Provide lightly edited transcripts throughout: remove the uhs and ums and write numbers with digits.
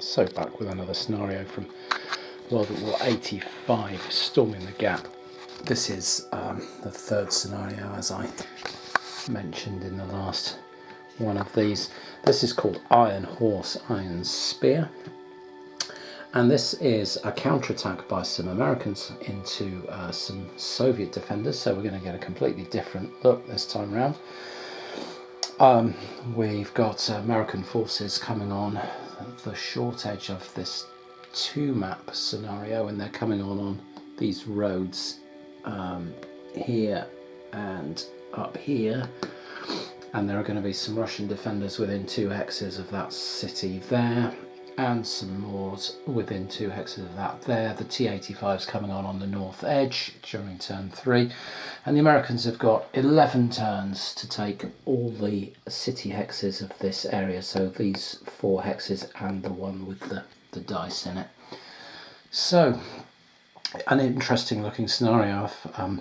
So back with another scenario from World War 85, Storming the Gap. This is the third scenario, as I mentioned in the last one of these. This is called Iron Horse, Iron Spear. And this is a counterattack by some Americans into some Soviet defenders, so we're going to get a completely different look this time round. We've got American forces coming on the short edge of this two-map scenario, and they're coming on these roads here and up here, and there are going to be some Russian defenders within 2 hexes of that city there, and some more within 2 hexes of that there. The T-85 is coming on the north edge during turn 3, and the Americans have got 11 turns to take all the city hexes of this area, so these 4 hexes and the one with the dice in it. So, an interesting looking scenario,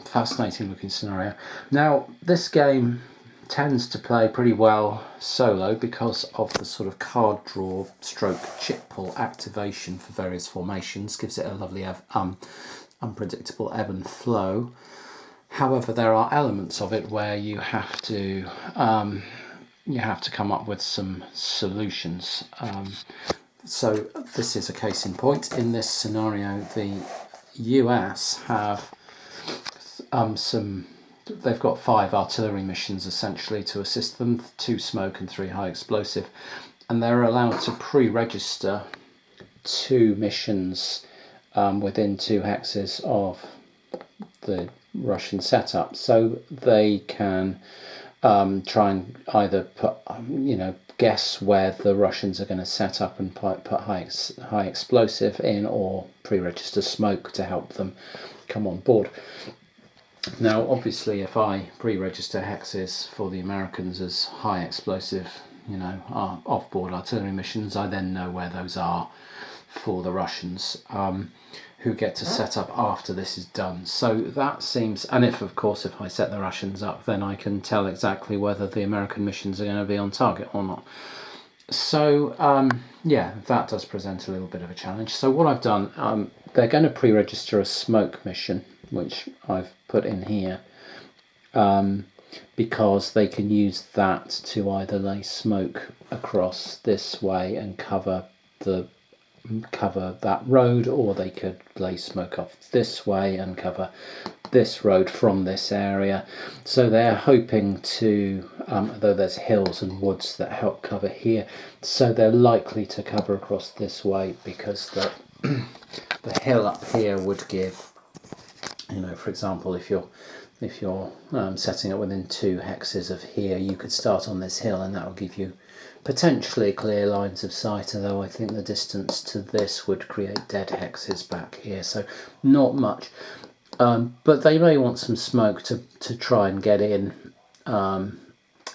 fascinating looking scenario. Now, this game tends to play pretty well solo because of the sort of card draw stroke chip pull activation for various formations. Gives it a lovely unpredictable ebb and flow. However, there are elements of it where you have to come up with some solutions. So this is a case in point. In this scenario, the US have they've got 5 artillery missions essentially to assist them, 2 smoke and 3 high explosive, and they're allowed to pre-register 2 missions within 2 hexes of the Russian setup, so they can try and either put, guess where the Russians are going to set up and put high explosive in, or pre-register smoke to help them come on board. Now, obviously, if I pre-register hexes for the Americans as high explosive, off-board artillery missions, I then know where those are for the Russians, who get to set up after this is done. So that seems, and if I set the Russians up, then I can tell exactly whether the American missions are going to be on target or not. So that does present a little bit of a challenge. So what I've done, they're going to pre-register a smoke mission, which I've put in here, because they can use that to either lay smoke across this way and cover that road, or they could lay smoke off this way and cover this road from this area. So they're hoping to, though there's hills and woods that help cover here, so they're likely to cover across this way, because the hill up here would give, for example, if you're setting up within 2 hexes of here, you could start on this hill, and that will give you potentially clear lines of sight, although I think the distance to this would create dead hexes back here, so not much. But they may want some smoke to try and get in,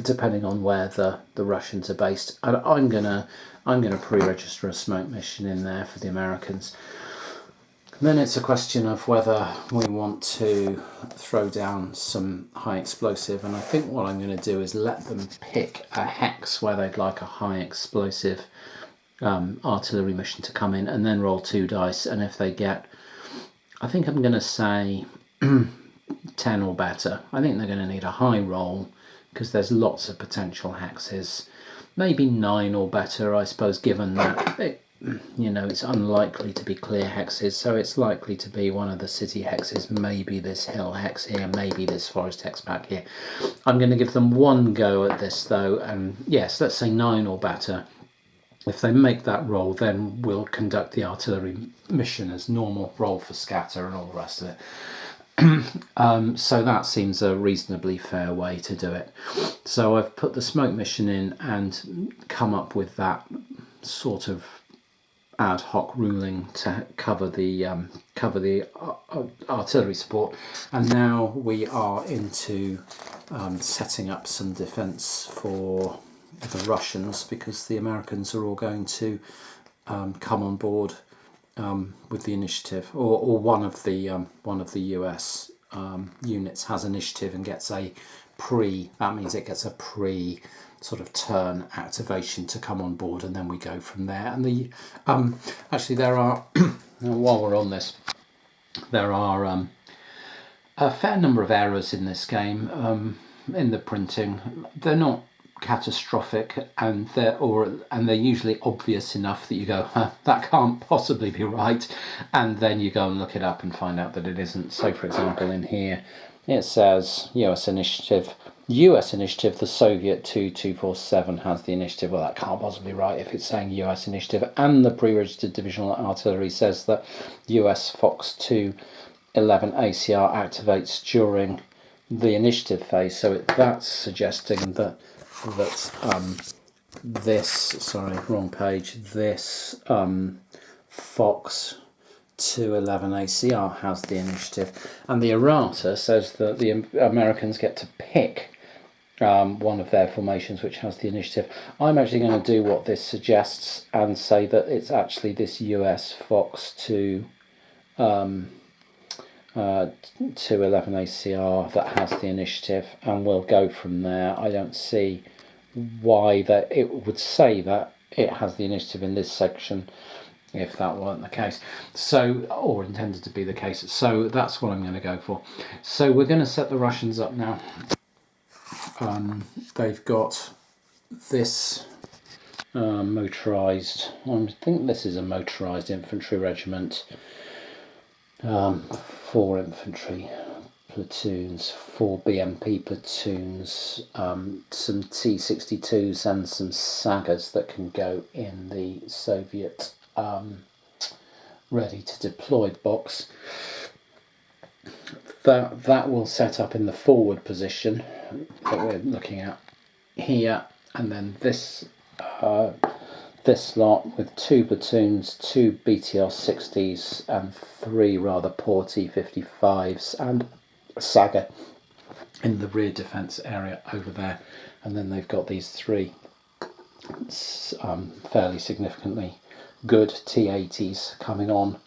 depending on where the Russians are based. And I'm gonna pre-register a smoke mission in there for the Americans. Then it's a question of whether we want to throw down some high explosive, and I think what I'm going to do is let them pick a hex where they'd like a high explosive artillery mission to come in, and then roll 2 dice, and if they get, I think I'm going to say 10 or better, I think they're going to need a high roll, because there's lots of potential hexes, maybe 9 or better, I suppose, given that it's unlikely to be clear hexes, so it's likely to be one of the city hexes, maybe this hill hex here, maybe this forest hex back here. I'm going to give them 1 go at this though, and yes, let's say 9 or better. If they make that roll, then we'll conduct the artillery mission as normal, roll for scatter and all the rest of it. So that seems a reasonably fair way to do it. So I've put the smoke mission in and come up with that sort of ad hoc ruling to cover the artillery support, and now we are into setting up some defence for the Russians, because the Americans are all going to come on board with the initiative, or one of the US units has initiative and gets a that means it gets a pre sort of turn activation to come on board, and then we go from there. And the actually there are while we're on this, there are a fair number of errors in this game in the printing. They're not catastrophic, and they're usually obvious enough that you go, huh, that can't possibly be right, and then you go and look it up and find out that it isn't. So for example, in here it says US initiative, the Soviet 2247 has the initiative. Well, that can't possibly be right if it's saying US initiative, and the pre-registered divisional artillery says that US Fox 211 ACR activates during the initiative phase. So that's suggesting that this, sorry, wrong page, this Fox 211 ACR has the initiative, and the errata says that the Americans get to pick one of their formations which has the initiative. I'm actually going to do what this suggests and say that it's actually this US Fox 211 ACR that has the initiative, and we'll go from there. I don't see why that it would say that it has the initiative in this section if that weren't the case, so, or intended to be the case. So that's what I'm going to go for. So we're going to set the Russians up now. They've got this motorised, I think this is a motorised infantry regiment, 4 infantry platoons, 4 BMP platoons, some T-62s and some Sagas that can go in the Soviet ready to deploy box. That will set up in the forward position that we're looking at here, and then this lot with 2 platoons, 2 BTR-60s and 3 rather poor T-55s and a Saga in the rear defence area over there, and then they've got these 3 fairly significantly good T-80s coming on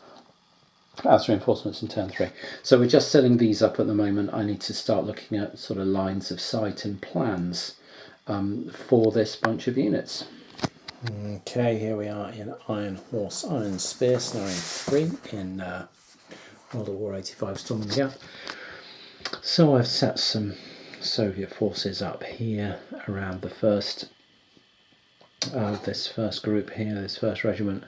as reinforcements in turn 3. So we're just setting these up at the moment. I need to start looking at sort of lines of sight and plans for this bunch of units. Okay, here we are in Iron Horse, Iron Spear, Scenario 3 in World at War 85 Storming the Gap. So I've set some Soviet forces up here around the first, this first group here, this first regiment,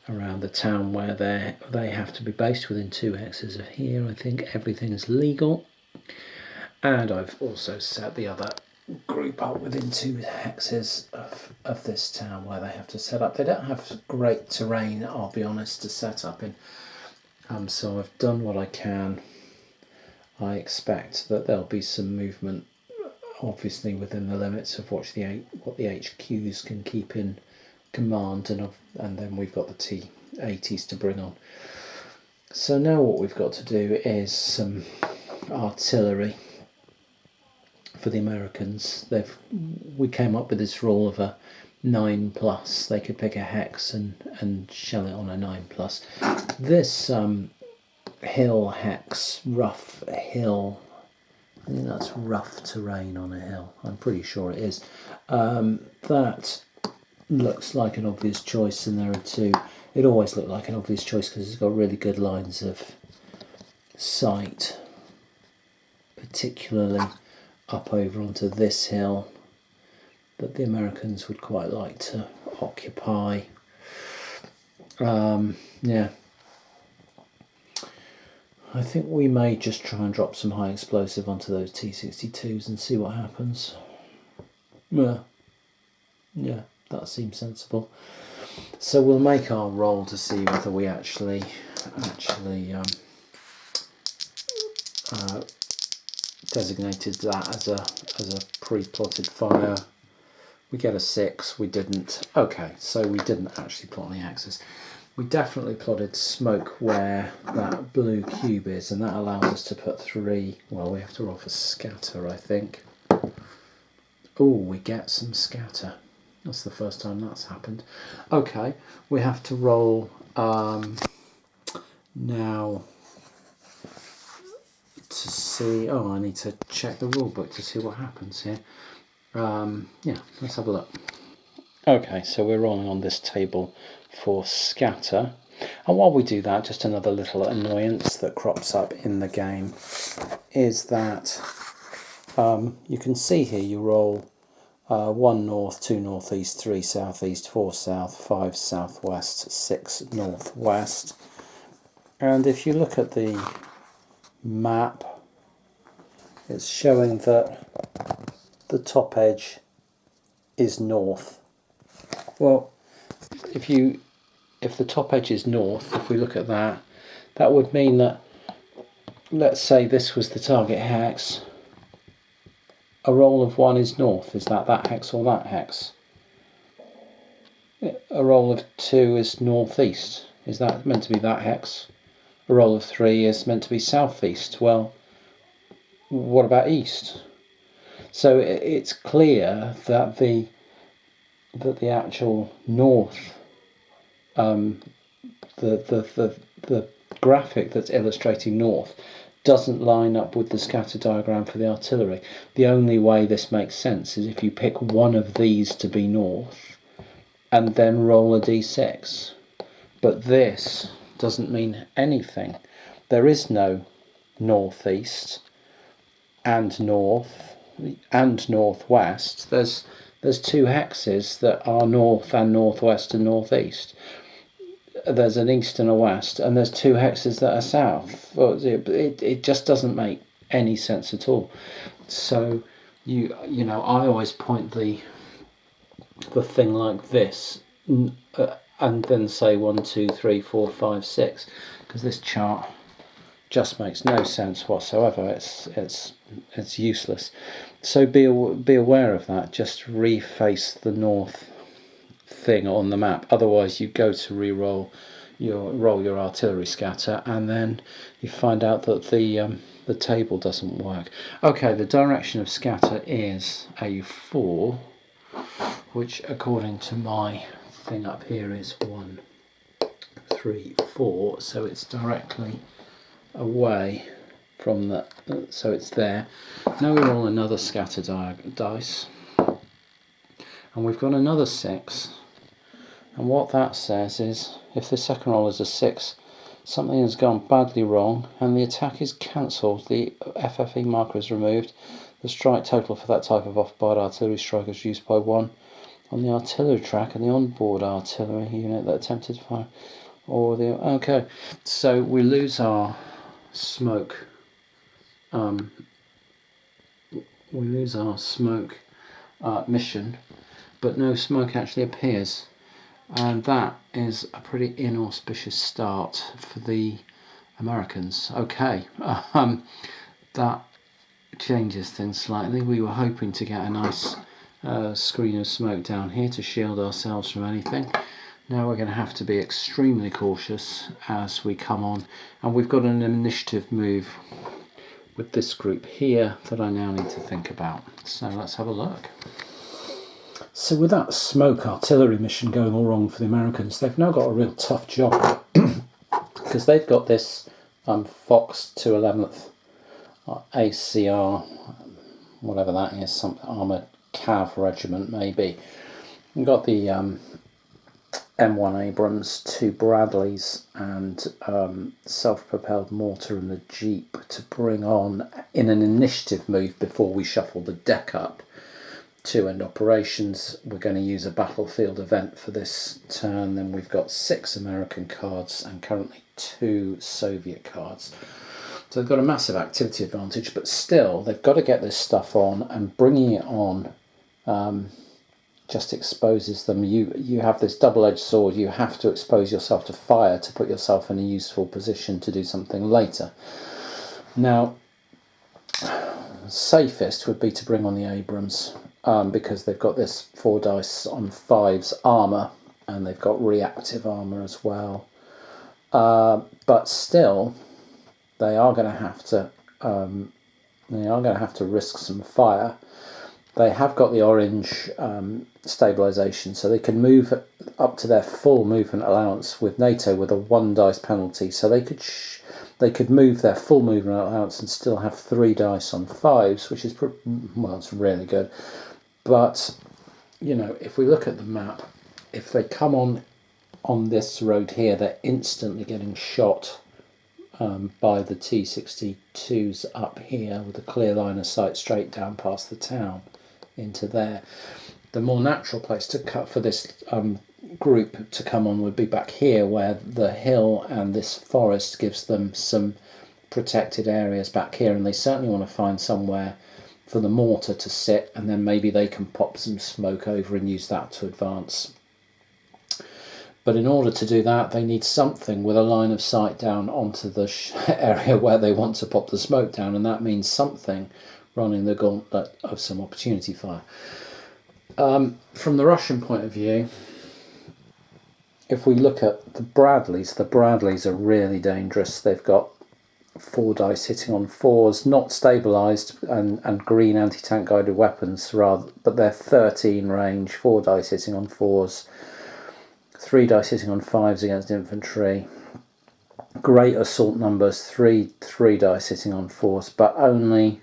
around the town where they have to be based within 2 hexes of here. I think everything's legal. And I've also set the other group up within 2 hexes of this town where they have to set up. They don't have great terrain, I'll be honest, to set up in. So I've done what I can. I expect that there'll be some movement, obviously within the limits of what the HQs can keep in command, and then we've got the T-80s to bring on. So now what we've got to do is some artillery for the Americans. We came up with this rule of a 9+. They could pick a hex and shell it on a 9+. This hill hex, rough hill, I think that's rough terrain on a hill, I'm pretty sure it is. That looks like an obvious choice, and there are 2. It always looked like an obvious choice because it's got really good lines of sight, particularly up over onto this hill that the Americans would quite like to occupy. Yeah, I think we may just try and drop some high explosive onto those T-62s and see what happens. Yeah, that seems sensible. So we'll make our roll to see whether we actually designated that as a pre-plotted fire. We get a 6. We didn't. Okay, so we didn't actually plot any axis. We definitely plotted smoke where that blue cube is, and that allows us to put 3. Well, we have to roll for scatter, I think. Oh, we get some scatter. That's the first time that's happened. Okay, we have to roll now to see. Oh, I need to check the rule book to see what happens here. Yeah, let's have a look. Okay, so we're rolling on this table for scatter. And while we do that, just another little annoyance that crops up in the game is that you can see here you roll 1 north, 2 northeast, 3 southeast, 4 south, 5 southwest, 6 northwest. And if you look at the map, it's showing that the top edge is north. Well, if the top edge is north, if we look at that, that would mean that, let's say this was the target hex, a roll of 1 is north. Is that hex or that hex? A roll of 2 is northeast. Is that meant to be that hex? A roll of 3 is meant to be southeast. Well, what about east? So it's clear that the actual north, the graphic that's illustrating north doesn't line up with the scatter diagram for the artillery. The only way this makes sense is if you pick one of these to be north and then roll a d6. But this doesn't mean anything. There is no northeast and north and northwest. There's 2 hexes that are north and northwest and northeast. There's an east and a west, and there's 2 hexes that are south. Well, it just doesn't make any sense at all. So you know, I always point the thing like this, and then say 1, 2, 3, 4, 5, 6, because this chart just makes no sense whatsoever. It's useless. So be aware of that. Just reface the north thing on the map. Otherwise, you go to roll your artillery scatter, and then you find out that the table doesn't work. Okay, the direction of scatter is A4, which according to my thing up here is 1, 3, 4. So it's directly away from the, so it's there. Now we roll another scatter dice, and we've got another 6, and what that says is if the second roll is a 6, something has gone badly wrong and the attack is cancelled. The FFE marker is removed. The strike total for that type of off-board artillery strike is reduced by 1 on the artillery track and the on-board artillery unit that attempted to fire. Or the okay, so we lose our smoke. We lose our smoke mission, but no smoke actually appears, and that is a pretty inauspicious start for the Americans. Okay, that changes things slightly. We were hoping to get a nice screen of smoke down here to shield ourselves from anything. Now we're going to have to be extremely cautious as we come on, and we've got an initiative move with this group here that I now need to think about. So let's have a look. So with that smoke artillery mission going all wrong for the Americans, they've now got a real tough job because they've got this Fox 211th ACR, whatever that is, some armoured cav regiment maybe. We've got the M1 Abrams, 2 Bradleys, and self-propelled mortar and the Jeep to bring on in an initiative move before we shuffle the deck up to end operations. We're going to use a battlefield event for this turn. Then we've got 6 American cards and currently 2 Soviet cards. So they've got a massive activity advantage, but still they've got to get this stuff on, and bringing it on just exposes them. You have this double-edged sword. You have to expose yourself to fire to put yourself in a useful position to do something later. Now, safest would be to bring on the Abrams because they've got this 4 dice on 5s armour, and they've got reactive armour as well. But still, they are going to have to risk some fire. They have got the orange stabilisation, so they can move up to their full movement allowance with NATO with a 1 dice penalty. So they could they could move their full movement allowance and still have 3 dice on 5s, which is, well, it's really good. But, you know, if we look at the map, if they come on this road here, they're instantly getting shot by the T-62s up here with a clear line of sight straight down past the town into there. The more natural place to cut for this group to come on would be back here, where the hill and this forest gives them some protected areas back here, and they certainly want to find somewhere for the mortar to sit, and then maybe they can pop some smoke over and use that to advance. But in order to do that, they need something with a line of sight down onto the area where they want to pop the smoke down, and that means something running the gauntlet of some opportunity fire. From the Russian point of view, if we look at the Bradleys are really dangerous. They've got 4 dice hitting on 4s, not stabilised, and green anti-tank guided weapons, but they're 13 range, 4 dice hitting on 4s. 3 dice hitting on 5s against infantry. Great assault numbers, 3 dice hitting on 4s, but only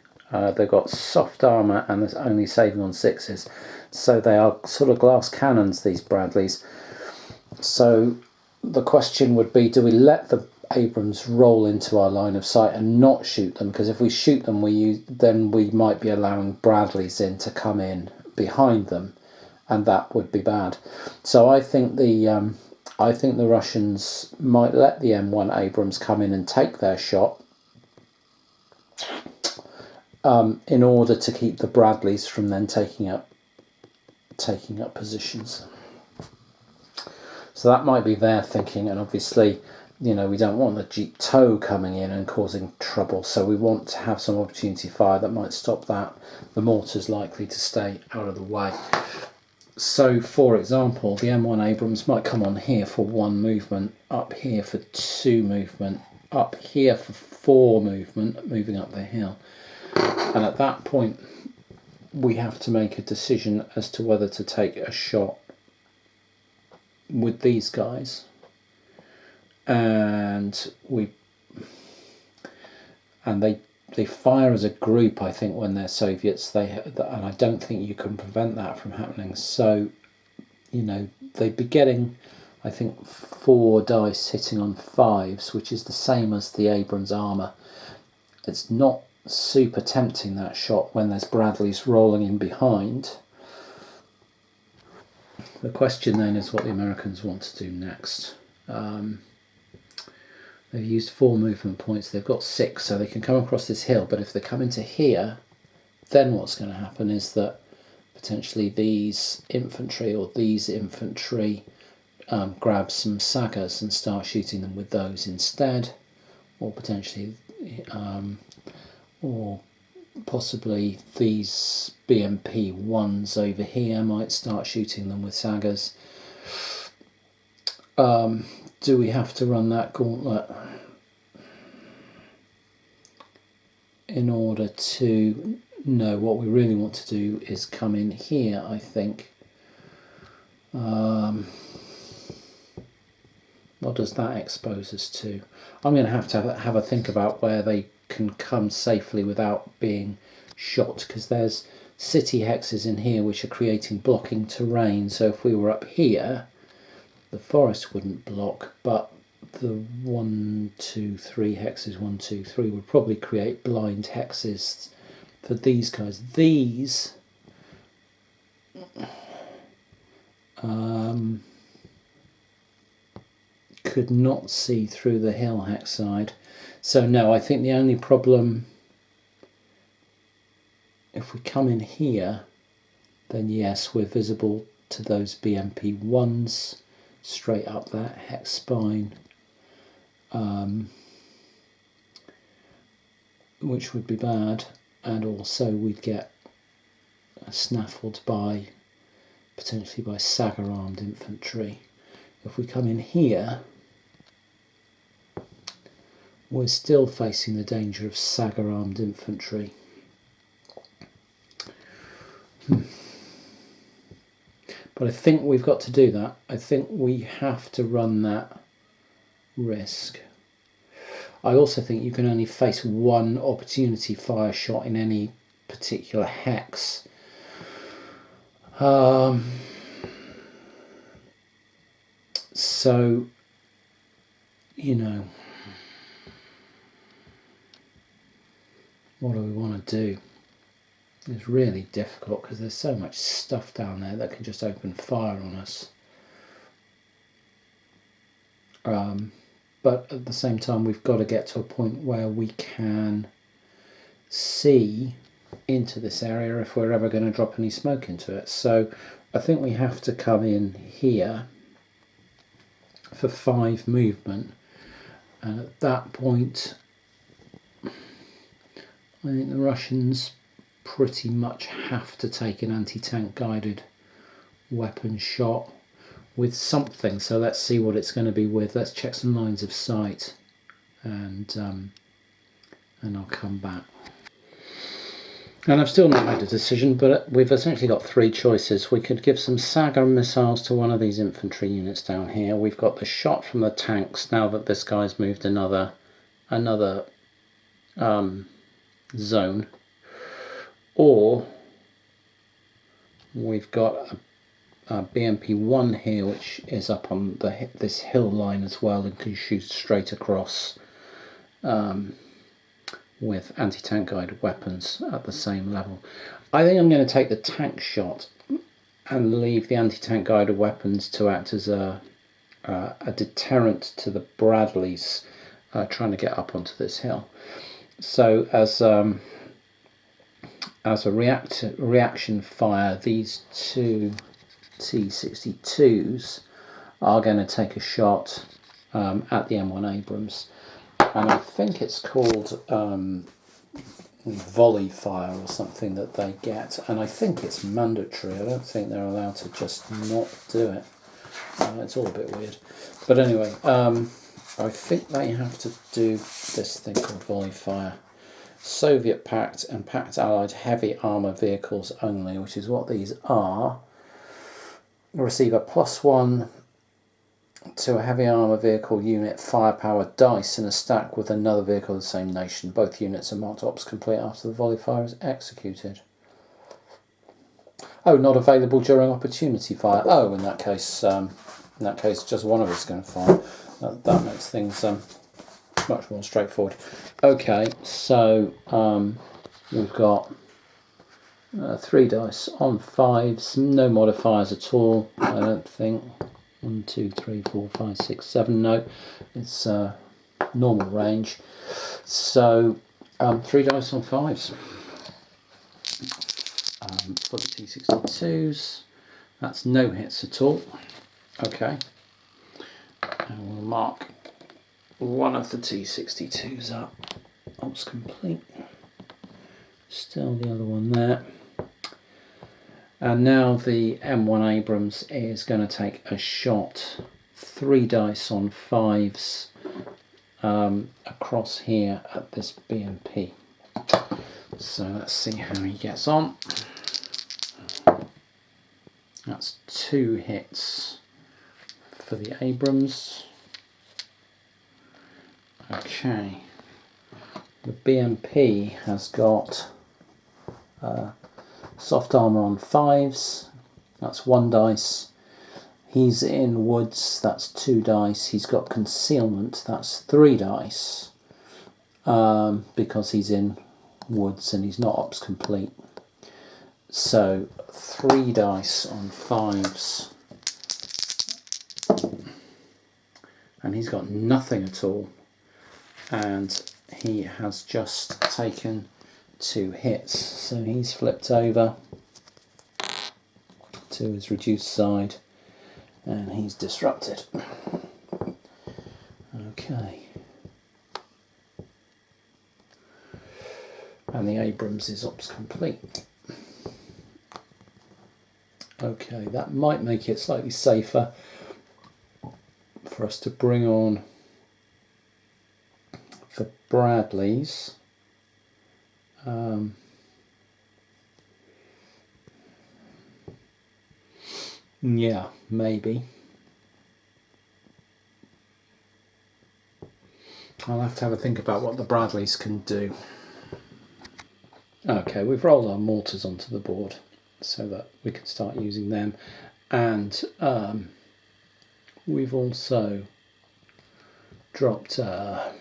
they've got soft armour and there's only saving on 6s. So they are sort of glass cannons, these Bradleys. So the question would be, do we let the Abrams roll into our line of sight and not shoot them? Because if we shoot them, then we might be allowing Bradleys in to come in behind them, and that would be bad. So I think the Russians might let the M1 Abrams come in and take their shot in order to keep the Bradleys from then taking up positions. So that might be their thinking, and obviously, you know, we don't want the Jeep tow coming in and causing trouble, so we want to have some opportunity fire that might stop that. The mortar's likely to stay out of the way. So, for example, the M1 Abrams might come on here for 1 movement, up here for 2 movement, up here for 4 movement, moving up the hill. And at that point, we have to make a decision as to whether to take a shot with these guys. And they fire as a group, I think, when they're Soviets. And I don't think you can prevent that from happening. So, you know, they'd be getting, I think, 4 dice hitting on 5s, which is the same as the Abrams armour. It's not super tempting, that shot, when there's Bradleys rolling in behind. The question then is what the Americans want to do next. They've used 4 movement points. They've got 6, so they can come across this hill. But if they come into here, then what's going to happen is that potentially these infantry grab some sagas and start shooting them with those instead, or potentially, or possibly these BMP 1s over here might start shooting them with sagas. Do we have to run that gauntlet in order to know? What we really want to do is come in here, I think. What does that expose us to? I'm going to have a think about where they can come safely without being shot, because there's city hexes in here which are creating blocking terrain. So if we were up here, the forest wouldn't block, but the 1, 2, 3 hexes, 1, 2, 3 would probably create blind hexes for these guys. These could not see through the hill hex side. So no, I think the only problem, if we come in here, then yes, we're visible to those BMP 1s straight up that hex spine, which would be bad, and also we'd get snaffled potentially by Saga armed infantry. If we come in here, we're still facing the danger of Saga armed infantry. But I think we've got to do that. I think we have to run that risk. I also think you can only face one opportunity fire shot in any particular hex. So, you know, what do we want to do? It's really difficult because there's so much stuff down there that can just open fire on us. But at the same time, we've got to get to a point where we can see into this area if we're ever going to drop any smoke into it. So I think we have to come in here for 5 movement, and at that point I think the Russians pretty much have to take an anti-tank guided weapon shot with something. So let's see what it's going to be with. Let's check some lines of sight, and I'll come back. And I've still not made a decision, but we've essentially got 3 choices. We could give some Saga missiles to one of these infantry units down here. We've got the shot from the tanks now that this guy's moved another zone. Or we've got a BMP-1 here, which is up on this hill line as well and can shoot straight across with anti-tank guided weapons at the same level. I think I'm going to take the tank shot and leave the anti-tank guided weapons to act as a deterrent to the Bradleys trying to get up onto this hill. So as a reaction fire, these 2 T-62s are going to take a shot at the M1 Abrams, and I think it's called volley fire or something that they get, and I think it's mandatory. I don't think they're allowed to just not do it. It's all a bit weird, but anyway, I think they have to do this thing called volley fire. Soviet Pact and Pact Allied heavy armour vehicles only, which is what these are, receive a +1 to a heavy armour vehicle unit firepower dice in a stack with another vehicle of the same nation. Both units are marked ops complete after the volley fire is executed. Oh, not available during opportunity fire. Oh, in that case, just one of us is going to fire. That makes things much more straightforward. Okay, so we've got 3 dice on 5s, no modifiers at all, I don't think. 1, 2, 3, 4, 5, 6, 7. No, it's normal range. So 3 dice on 5s for the T-62s. That's no hits at all. Okay, and we'll mark one of the T-62s up. Ops complete. Still the other one there. And now the M1 Abrams is going to take a shot, 3 dice on 5s across here at this BMP. So let's see how he gets on. That's 2 hits for the Abrams. Okay, the BMP has got soft armour on 5s, that's 1 dice. He's in woods, that's 2 dice. He's got concealment, that's 3 dice, because he's in woods and he's not ops complete. So 3 dice on 5s, and he's got nothing at all, and he has just taken 2 hits, so he's flipped over to his reduced side and he's disrupted. Okay, and the Abrams is ops complete. Okay, that might make it slightly safer for us to bring on the Bradleys. Yeah, maybe. I'll have to have a think about what the Bradleys can do. Okay, we've rolled our mortars onto the board so that we can start using them, and we've also dropped a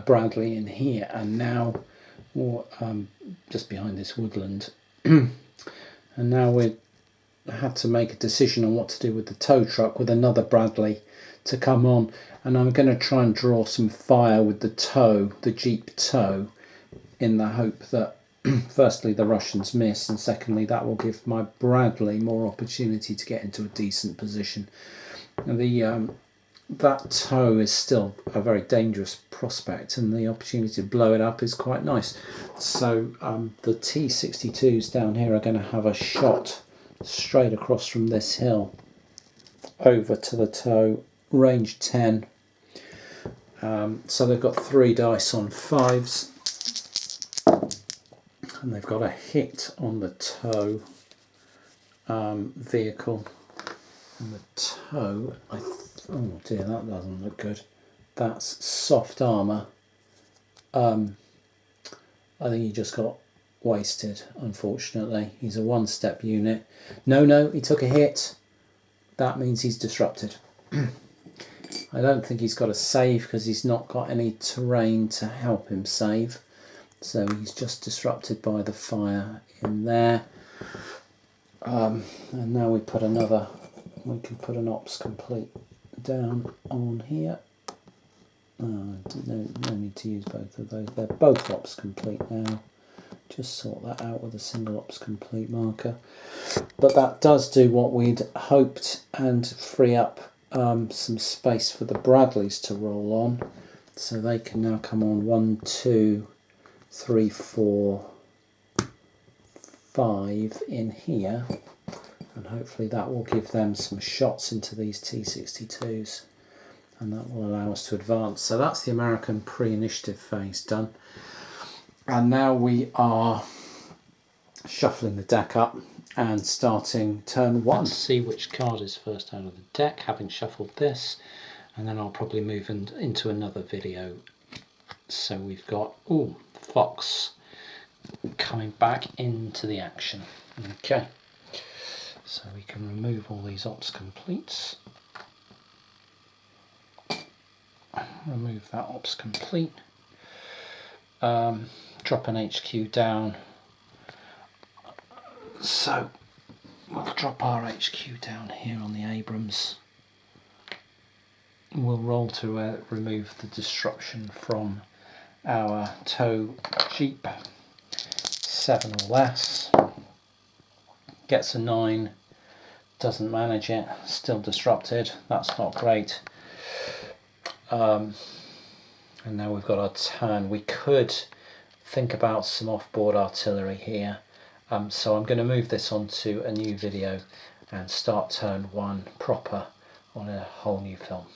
Bradley in here, and now just behind this woodland, and now we had to make a decision on what to do with the tow truck with another Bradley to come on, and I'm going to try and draw some fire with the tow, the Jeep tow, in the hope that firstly the Russians miss, and secondly that will give my Bradley more opportunity to get into a decent position. And that tow is still a very dangerous prospect, and the opportunity to blow it up is quite nice. So the T62s down here are going to have a shot straight across from this hill over to the tow, range 10. So they've got 3 dice on 5s, and they've got a hit on the tow vehicle. And the tow, oh dear, that doesn't look good. That's soft armour. I think he just got wasted, unfortunately. He's a 1-step unit. No, he took a hit. That means he's disrupted. I don't think he's got a save because he's not got any terrain to help him save. So he's just disrupted by the fire in there. And now we put we can put an ops complete down on here. No need to use both of those. They're both ops complete now. Just sort that out with a single ops complete marker. But that does do what we'd hoped and free up some space for the Bradleys to roll on. So they can now come on 1, 2, 3, 4, 5 in here. And hopefully that will give them some shots into these T62s, and that will allow us to advance. So that's the American pre-initiative phase done. And now we are shuffling the deck up and starting turn 1. Let's see which card is first out of the deck, having shuffled this, and then I'll probably move into another video. So we've got, Fox coming back into the action. Okay. So we can remove all these ops completes. Remove that ops complete. Drop an HQ down. So we'll drop our HQ down here on the Abrams. We'll roll to remove the disruption from our tow Jeep. 7 or less. Gets a 9. Doesn't manage it, still disrupted. That's not great. And now we've got our turn. We could think about some off-board artillery here. So I'm going to move this onto a new video and start turn 1 proper on a whole new film.